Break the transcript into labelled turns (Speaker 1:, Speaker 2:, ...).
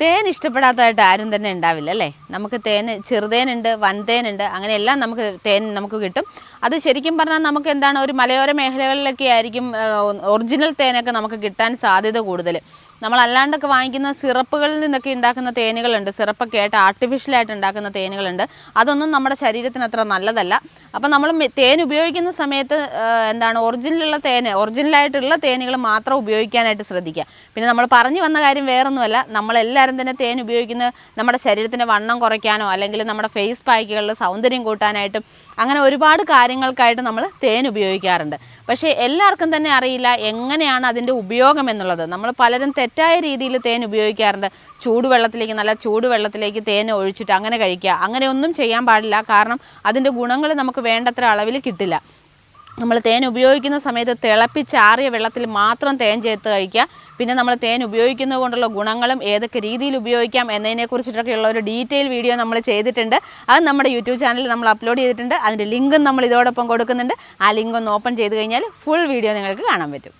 Speaker 1: തേൻ ഇഷ്ടപ്പെടാത്തതായിട്ട് ആരും തന്നെ ഉണ്ടാവില്ല അല്ലേ? നമുക്ക് ചെറുതേനുണ്ട്, വൻതേനുണ്ട്, അങ്ങനെയെല്ലാം നമുക്ക് കിട്ടും. അത് ശരിക്കും പറഞ്ഞാൽ നമുക്ക് എന്താണ്, ഒരു മലയോര മേഖലകളിലൊക്കെ ആയിരിക്കും ഒറിജിനൽ തേനൊക്കെ നമുക്ക് കിട്ടാൻ സാധ്യത കൂടുതൽ. നമ്മളല്ലാണ്ടൊക്കെ വാങ്ങിക്കുന്ന സിറപ്പുകളിൽ നിന്നൊക്കെ ഉണ്ടാക്കുന്ന തേനുകളുണ്ട്, സിറപ്പൊക്കെ ആയിട്ട് ആർട്ടിഫിഷ്യലായിട്ട് ഉണ്ടാക്കുന്ന തേനുകളുണ്ട്. അതൊന്നും നമ്മുടെ ശരീരത്തിന് അത്ര നല്ലതല്ല. അപ്പം നമ്മൾ തേൻ ഉപയോഗിക്കുന്ന സമയത്ത് എന്താണ്, ഒറിജിനലായിട്ടുള്ള തേനുകൾ മാത്രം ഉപയോഗിക്കാനായിട്ട് ശ്രദ്ധിക്കുക. പിന്നെ നമ്മൾ പറഞ്ഞു വന്ന കാര്യം വേറൊന്നുമല്ല, നമ്മളെല്ലാവരും തന്നെ തേൻ ഉപയോഗിക്കുന്നത് നമ്മുടെ ശരീരത്തിൻ്റെ വണ്ണം കുറയ്ക്കാനോ അല്ലെങ്കിൽ നമ്മുടെ ഫേസ് പാക്കുകളിൽ സൗന്ദര്യം കൂട്ടാനായിട്ടും അങ്ങനെ ഒരുപാട് കാര്യങ്ങൾക്കായിട്ട് നമ്മൾ തേൻ ഉപയോഗിക്കാറുണ്ട്. പക്ഷേ എല്ലാവർക്കും തന്നെ അറിയില്ല എങ്ങനെയാണ് അതിൻ്റെ ഉപയോഗം എന്നുള്ളത്. നമ്മൾ പലരും തെറ്റായ രീതിയിൽ തേൻ ഉപയോഗിക്കാറുണ്ട്. നല്ല ചൂടുവെള്ളത്തിലേക്ക് തേൻ ഒഴിച്ചിട്ട് അങ്ങനെ കഴിക്കുക, അങ്ങനെയൊന്നും ചെയ്യാൻ പാടില്ല. കാരണം അതിൻ്റെ ഗുണങ്ങൾ നമുക്ക് വേണ്ടത്ര അളവിൽ കിട്ടില്ല. നമ്മൾ തേൻ ഉപയോഗിക്കുന്ന സമയത്ത് തിളപ്പിച്ചാറിയ വെള്ളത്തിൽ മാത്രം തേൻ ചേർത്ത് കഴിക്കുക. പിന്നെ നമ്മൾ തേൻ ഉപയോഗിക്കുന്നത് കൊണ്ടുള്ള ഗുണങ്ങളും ഏതൊക്കെ രീതിയിൽ ഉപയോഗിക്കാം എന്നതിനെക്കുറിച്ചിട്ടൊക്കെയുള്ള ഒരു ഡീറ്റെയിൽ വീഡിയോ നമ്മൾ ചെയ്തിട്ടുണ്ട്. അത് നമ്മുടെ യൂട്യൂബ് ചാനലിൽ നമ്മൾ അപ്ലോഡ് ചെയ്തിട്ടുണ്ട്. അതിൻ്റെ ലിങ്കും നമ്മൾ ഇതോടൊപ്പം കൊടുക്കുന്നുണ്ട്. ആ ലിങ്ക് ഒന്ന് ഓപ്പൺ ചെയ്ത് കഴിഞ്ഞാൽ ഫുൾ വീഡിയോ നിങ്ങൾക്ക് കാണാൻ പറ്റും.